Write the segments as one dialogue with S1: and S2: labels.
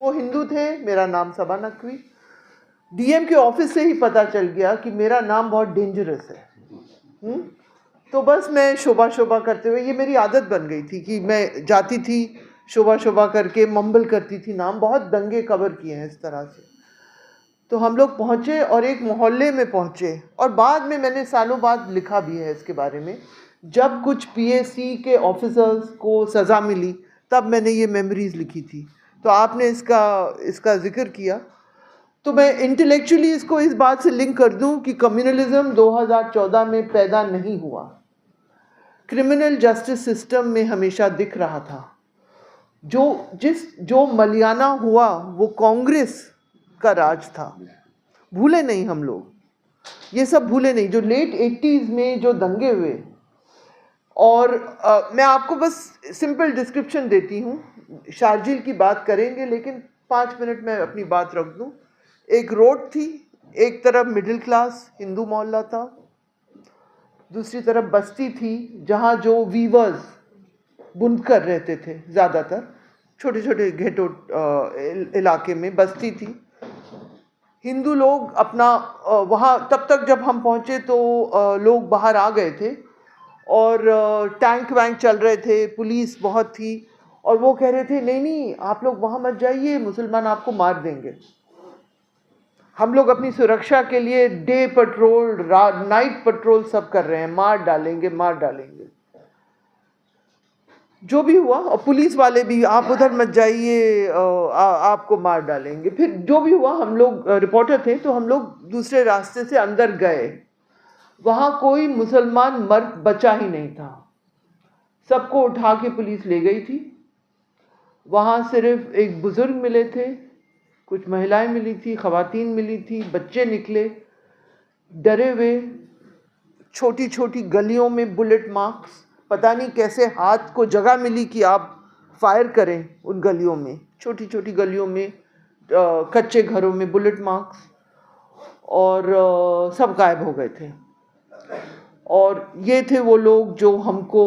S1: वो हिंदू थे, मेरा नाम सबा नकवी। डीएम के ऑफिस से ही पता चल गया कि मेरा नाम बहुत डेंजरस है। तो बस मैं शोभा शोभा करते हुए, ये मेरी आदत बन गई थी कि मैं जाती थी शोभा शोभा करके मम्बल करती थी नाम, बहुत दंगे कवर किए हैं इस तरह से। तो हम लोग पहुँचे और एक मोहल्ले में पहुँचे, और बाद में मैंने सालों बाद लिखा भी है इसके बारे में। जब कुछ पीएसी के ऑफिसर्स को सज़ा मिली तब मैंने ये मेमोरीज़ लिखी थी। तो आपने इसका जिक्र किया, तो मैं इंटेलेक्चुअली इसको इस बात से लिंक कर दूं कि कम्युनलिज्म 2014 में पैदा नहीं हुआ। क्रिमिनल जस्टिस सिस्टम में हमेशा दिख रहा था। जो मलियाना हुआ वो कांग्रेस का राज था, भूले नहीं हम लोग, ये सब भूले नहीं। जो लेट 80s में जो दंगे हुए, और मैं आपको बस सिंपल डिस्क्रिप्शन देती हूँ, शार्जिल की बात करेंगे लेकिन 5 मिनट में अपनी बात रख दूँ। एक रोड थी, एक तरफ मिडिल क्लास हिंदू मोहल्ला था, दूसरी तरफ बस्ती थी जहाँ जो वीवर्स बुनकर रहते थे, ज़्यादातर छोटे छोटे घेटो इलाके में बस्ती थी। हिंदू लोग अपना वहाँ, तब तक जब हम पहुँचे तो लोग बाहर आ गए थे और टैंक वैंक चल रहे थे, पुलिस बहुत थी, और वो कह रहे थे नहीं नहीं आप लोग वहाँ मत जाइए, मुसलमान आपको मार देंगे। हम लोग अपनी सुरक्षा के लिए डे पेट्रोल, नाइट पेट्रोल सब कर रहे हैं, मार डालेंगे मार डालेंगे। जो भी हुआ, और पुलिस वाले भी आप उधर मत जाइए, आपको मार डालेंगे। फिर जो भी हुआ, हम लोग रिपोर्टर थे तो हम लोग दूसरे रास्ते से अंदर गए। वहाँ कोई मुसलमान मर्द बचा ही नहीं था, सबको उठा के पुलिस ले गई थी। वहाँ सिर्फ एक बुजुर्ग मिले थे, कुछ महिलाएं मिली थी, ख़वातीन मिली थी, बच्चे निकले डरे हुए। छोटी छोटी गलियों में बुलेट मार्क्स, पता नहीं कैसे हाथ को जगह मिली कि आप फायर करें उन गलियों में, छोटी छोटी गलियों में, कच्चे घरों में बुलेट मार्क्स, और सब गायब हो गए थे। और ये थे वो लोग जो हमको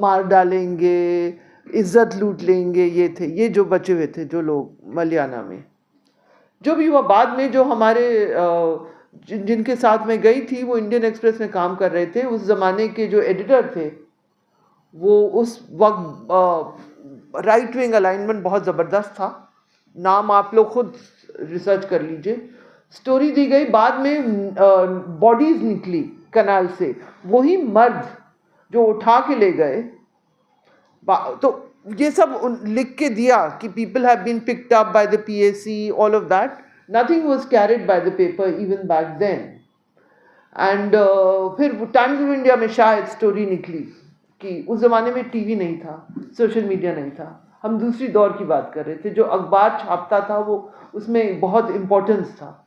S1: मार डालेंगे, इज्जत लूट लेंगे, ये थे, ये जो बचे हुए थे जो लोग मलियाना में। जो भी हुआ, बाद में जो हमारे जिनके साथ में गई थी वो इंडियन एक्सप्रेस में काम कर रहे थे। उस ज़माने के जो एडिटर थे वो उस वक्त राइट विंग अलाइनमेंट बहुत ज़बरदस्त था, नाम आप लोग खुद रिसर्च कर लीजिए। स्टोरी दी गई, बाद में बॉडीज़ निकली कनाल से, वही मर्द जो उठा के ले गए। तो ये सब लिख के दिया कि people have been picked up by the PAC, all of that. Nothing was carried by the paper even back then. And फिर टाइम्स ऑफ इंडिया में शायद स्टोरी निकली कि उस ज़माने में टीवी नहीं था, सोशल मीडिया नहीं था, हम दूसरी दौर की बात कर रहे थे। जो अखबार छापता था वो उसमें बहुत इम्पोर्टेंस था।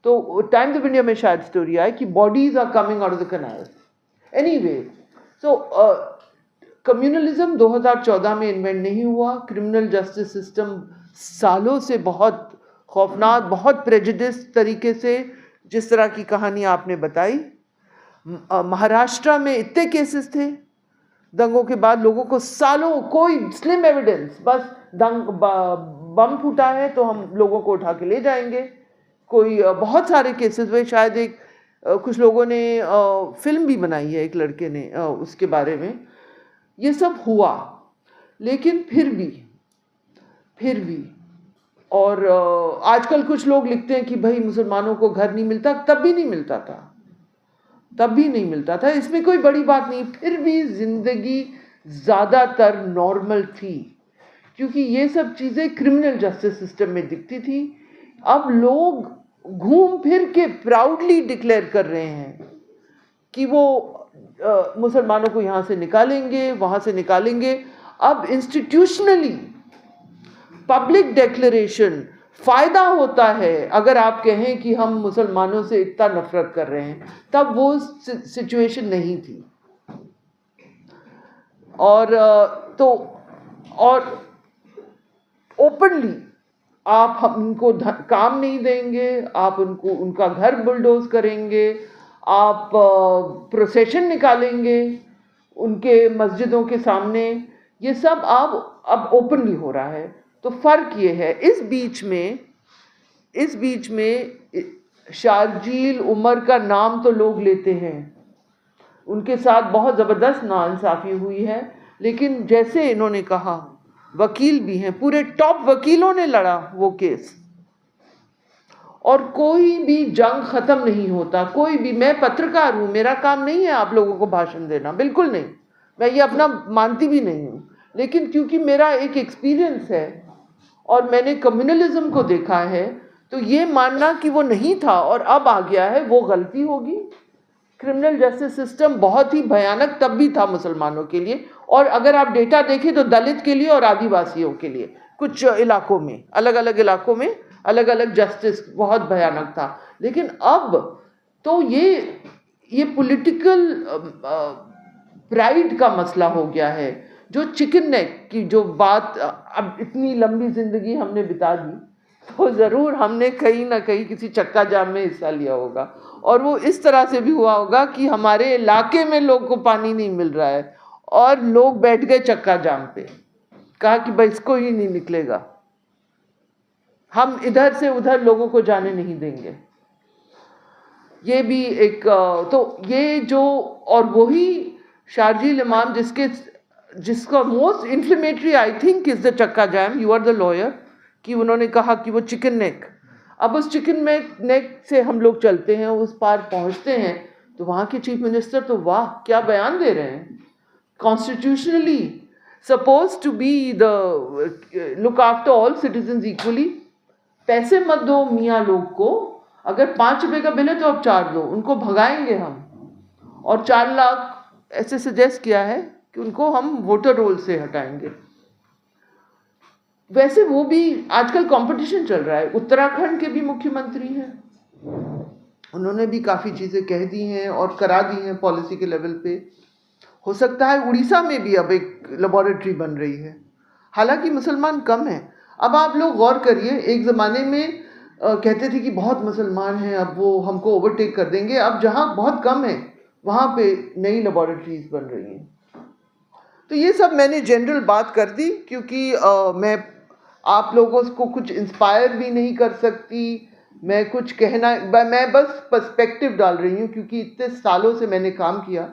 S1: तो टाइम्स ऑफ इंडिया में शायद स्टोरी आई कि bodies are coming out of the canal. Anyway, so communalism 2014 में इन्वेंट नहीं हुआ। क्रिमिनल जस्टिस सिस्टम सालों से बहुत खौफनाक, बहुत प्रेजुडिस तरीके से, जिस तरह की कहानी आपने बताई, महाराष्ट्र में इतने केसेस थे दंगों के बाद, लोगों को सालों कोई स्लिम एविडेंस, बस बम फूटा है तो हम लोगों को उठा के ले जाएंगे। कोई बहुत सारे केसेस हुए, शायद एक कुछ लोगों ने फिल्म भी बनाई है, एक लड़के ने उसके बारे में। ये सब हुआ, लेकिन फिर भी और आजकल कुछ लोग लिखते हैं कि भाई मुसलमानों को घर नहीं मिलता, तब भी नहीं मिलता था, इसमें कोई बड़ी बात नहीं। फिर भी जिंदगी ज़्यादातर नॉर्मल थी, क्योंकि ये सब चीज़ें क्रिमिनल जस्टिस सिस्टम में दिखती थी। अब लोग घूम फिर के प्राउडली डिक्लेयर कर रहे हैं कि वो मुसलमानों को यहाँ से निकालेंगे, वहाँ से निकालेंगे। अब इंस्टीट्यूशनली पब्लिक डिक्लेरेशन फ़ायदा होता है अगर आप कहें कि हम मुसलमानों से इतना नफरत कर रहे हैं, तब वो सिचुएशन नहीं थी। और ओपनली आप उनको काम नहीं देंगे, आप उनका घर बुलडोज करेंगे, आप प्रोसेशन निकालेंगे उनके मस्जिदों के सामने, ये सब अब ओपनली हो रहा है। तो फ़र्क ये है, इस बीच में शारजील उमर का नाम तो लोग लेते हैं, उनके साथ बहुत ज़बरदस्त नाइंसाफ़ी हुई है, लेकिन जैसे इन्होंने कहा वकील भी हैं, पूरे टॉप वकीलों ने लड़ा वो केस, और कोई भी जंग ख़त्म नहीं होता, कोई भी। मैं पत्रकार हूँ, मेरा काम नहीं है आप लोगों को भाषण देना, बिल्कुल नहीं, मैं ये अपना मानती भी नहीं हूँ, लेकिन क्योंकि मेरा एक एक्सपीरियंस है और मैंने कम्युनलिज्म को देखा है, तो ये मानना कि वो नहीं था और अब आ गया है, वो गलती होगी। क्रिमिनल जस्टिस सिस्टम बहुत ही भयानक तब भी था मुसलमानों के लिए, और अगर आप डेटा देखें तो दलित के लिए और आदिवासियों के लिए कुछ इलाकों में, अलग अलग इलाकों में अलग अलग जस्टिस बहुत भयानक था। लेकिन अब तो ये पॉलिटिकल प्राइड का मसला हो गया है। जो चिकन नेक की जो बात, अब इतनी लंबी ज़िंदगी हमने बिता दी, तो ज़रूर हमने कहीं ना कहीं किसी चक्का जाम में हिस्सा लिया होगा, और वो इस तरह से भी हुआ होगा कि हमारे इलाके में लोग को पानी नहीं मिल रहा है और लोग बैठ गए चक्का जाम पे, कहा कि भाई इसको ही नहीं निकलेगा, हम इधर से उधर लोगों को जाने नहीं देंगे। ये भी एक, तो ये जो, और वही शारजील इमाम जिसका most inflammatory I think is the चक्का जाम, यू आर द लॉयर, कि उन्होंने कहा कि वो चिकन नेक, अब उस चिकन नेक से हम लोग चलते हैं, उस पार पहुंचते हैं, तो वहाँ के चीफ मिनिस्टर तो वाह क्या बयान दे रहे हैं, constitutionally suppose to be the look after all citizens equally, पैसे मत दो मियाँ लोग को, अगर 5 रुपये का बिल है तो अब 4 दो, उनको भगाएंगे हम, और 4 लाख ऐसे सजेस्ट किया है कि उनको हम वोटर रोल से हटाएंगे। वैसे वो भी आजकल कंपटीशन चल रहा है, उत्तराखंड के भी मुख्यमंत्री हैं, उन्होंने भी काफ़ी चीज़ें कह दी हैं और करा दी हैं पॉलिसी के लेवल पे। हो सकता है उड़ीसा में भी अब एक लेबोरेटरी बन रही है, हालांकि मुसलमान कम हैं। अब आप लोग गौर करिए, एक ज़माने में कहते थे कि बहुत मुसलमान हैं, अब वो हमको ओवरटेक कर देंगे, अब जहाँ बहुत कम है वहाँ पे नई लेबोरेटरीज बन रही हैं। तो ये सब मैंने जनरल बात कर दी, क्योंकि मैं आप लोगों को कुछ इंस्पायर भी नहीं कर सकती, मैं कुछ कहना, मैं बस पर्सपेक्टिव डाल रही हूँ, क्योंकि इतने सालों से मैंने काम किया।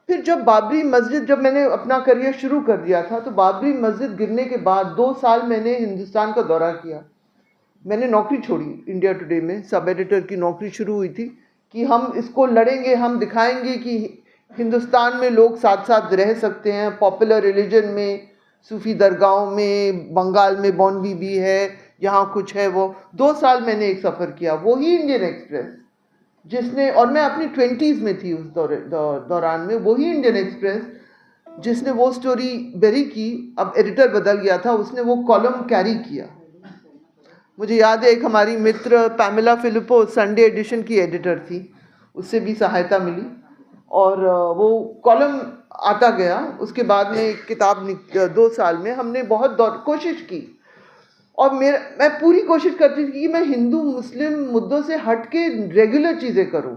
S1: फिर जब बाबरी मस्जिद, जब मैंने अपना करियर शुरू कर दिया था, तो बाबरी मस्जिद गिरने के बाद 2 साल मैंने हिंदुस्तान का दौरा किया। मैंने नौकरी छोड़ी, इंडिया टुडे में सब एडिटर की नौकरी शुरू हुई थी कि हम इसको लड़ेंगे, हम दिखाएंगे कि हिंदुस्तान में लोग साथ साथ रह सकते हैं, पॉपुलर रिलीजन में, सूफी दरगाहों में, बंगाल में बॉन बीबी है, यहाँ कुछ है वो। 2 साल मैंने एक सफ़र किया, वही इंडियन एक्सप्रेस जिसने, और मैं अपनी 20s में थी उस दौरान में, वही इंडियन एक्सप्रेस जिसने वो स्टोरी बेरी की, अब एडिटर बदल गया था, उसने वो कॉलम कैरी किया। मुझे याद है एक हमारी मित्र पैमेला फिलिपो संडे एडिशन की एडिटर थी, उससे भी सहायता मिली, और वो कॉलम आता गया। उसके बाद में एक किताब 2 साल में हमने बहुत कोशिश की, और मैं पूरी कोशिश करती थी कि मैं हिंदू मुस्लिम मुद्दों से हट के रेगुलर चीज़ें करूं,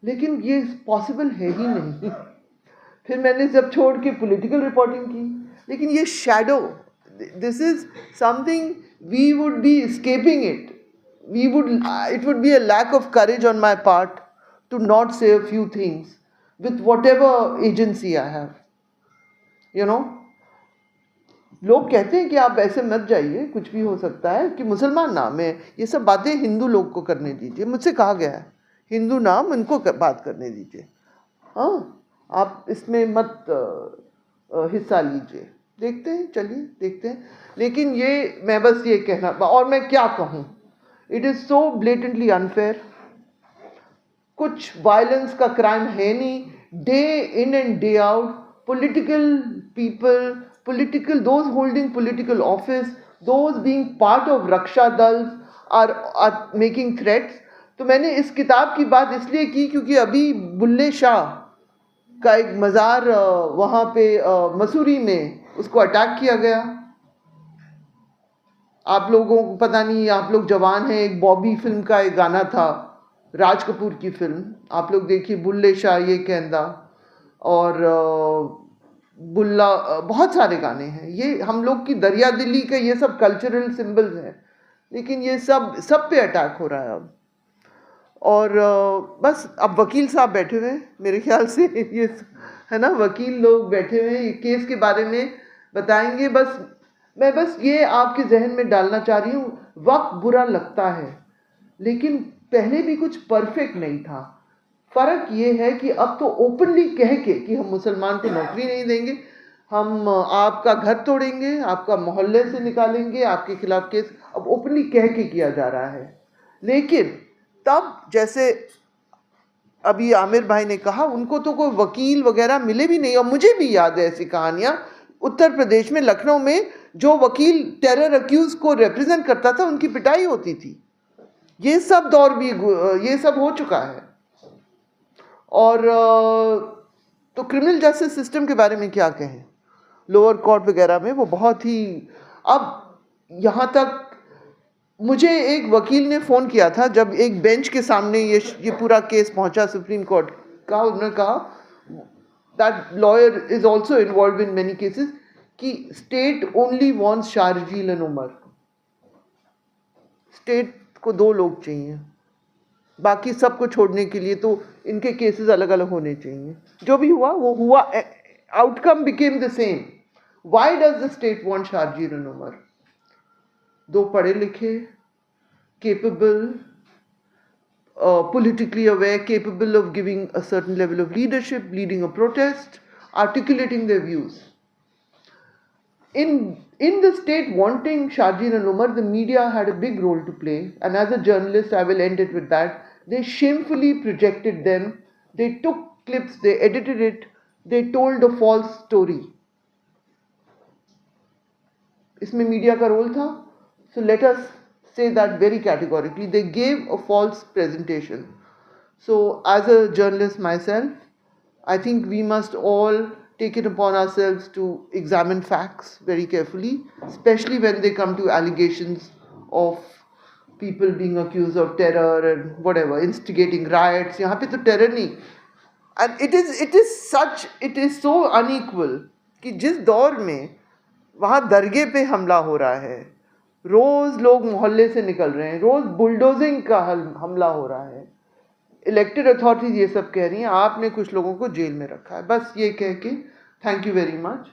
S1: लेकिन ये पॉसिबल है ही नहीं। फिर मैंने जब छोड़ के पॉलिटिकल रिपोर्टिंग की, लेकिन ये shadow, this is something we would be escaping it. It would be a lack of courage on my part to not say a few things with whatever agency I have. You know, लोग कहते हैं कि आप ऐसे मत जाइए, कुछ भी हो सकता है, कि मुसलमान नाम है, ये सब बातें हिंदू लोग को करने दीजिए। मुझसे कहा गया है हिंदू नाम उनको बात करने दीजिए, हाँ आप इसमें मत हिस्सा लीजिए। देखते हैं, चलिए देखते हैं। लेकिन ये मैं बस ये कहना, और मैं क्या कहूँ, it is so blatantly unfair. कुछ वायलेंस का क्राइम है नहीं, day in and day out political people, those holding political office, those being part of रक्षा दल are making threats। तो मैंने इस किताब की बात इसलिए की क्योंकि अभी बुल्ले शाह का एक मज़ार वहाँ पे मसूरी में, उसको अटैक किया गया। आप लोगों को पता नहीं, आप लोग जवान हैं, एक बॉबी फिल्म का एक गाना था, राज कपूर की फिल्म, आप लोग देखिए, बुल्ले शाह ये कहंदा, और बुल्ला, बहुत सारे गाने हैं। ये हम लोग की दरिया दिली का ये सब कल्चरल सिंबल्स हैं, लेकिन ये सब पे अटैक हो रहा है अब। और बस अब वकील साहब बैठे हुए हैं मेरे ख्याल से, ये है ना, वकील लोग बैठे हुए हैं, ये केस के बारे में बताएंगे। मैं बस ये आपके जहन में डालना चाह रही हूँ, वक्त बुरा लगता है लेकिन पहले भी कुछ परफेक्ट नहीं था। फ़र्क ये है कि अब तो ओपनली कह के कि हम मुसलमान को नौकरी नहीं देंगे, हम आपका घर तोड़ेंगे, आपका मोहल्ले से निकालेंगे, आपके खिलाफ केस अब ओपनली कह के किया जा रहा है। लेकिन तब जैसे अभी आमिर भाई ने कहा, उनको तो कोई वकील वगैरह मिले भी नहीं। और मुझे भी याद है ऐसी कहानियाँ, उत्तर प्रदेश में लखनऊ में जो वकील टेरर अक्यूज को रिप्रेजेंट करता था उनकी पिटाई होती थी। ये सब दौर भी, ये सब हो चुका है। और तो क्रिमिनल जस्टिस सिस्टम के बारे में क्या कहें, लोअर कोर्ट वगैरह में वो बहुत ही, अब यहाँ तक मुझे एक वकील ने फ़ोन किया था जब एक बेंच के सामने ये पूरा केस पहुँचा सुप्रीम कोर्ट का। उन्होंने कहा that lawyer is also involve in many cases कि state only wants Sharjeel and Umar. State को 2 लोग चाहिए, बाकी सबको छोड़ने के लिए तो इनके केसेस अलग अलग होने चाहिए। जो भी हुआ वो हुआ, outcome became the same. Why does the state want Sharjeel and Umar? 2 पढ़े लिखे, capable, politically aware, capable of giving a certain level of leadership, leading a protest, articulating their views. In the state wanting Sharjeel and Umar, the media had a big role to play, and as a journalist I will end it with that. They shamefully projected them, they took clips, they edited it, they told a false story. इसमें media का role था, so let us say that very categorically. They gave a false presentation. So as a journalist myself, I think we must all take it upon ourselves to examine facts very carefully, especially when they come to allegations of people being accused of terror and whatever, instigating riots. यहाँ पे तो terror नहीं, and it is so unequal कि जिस दौर में वहाँ दरगाह पे हमला हो रहा है, रोज़ लोग मोहल्ले से निकल रहे हैं, रोज़ बुलडोजिंग का हमला हो रहा है, इलेक्टेड अथॉरिटीज़ ये सब कह रही हैं आपने कुछ लोगों को जेल में रखा है। बस ये कह के थैंक यू वेरी मच।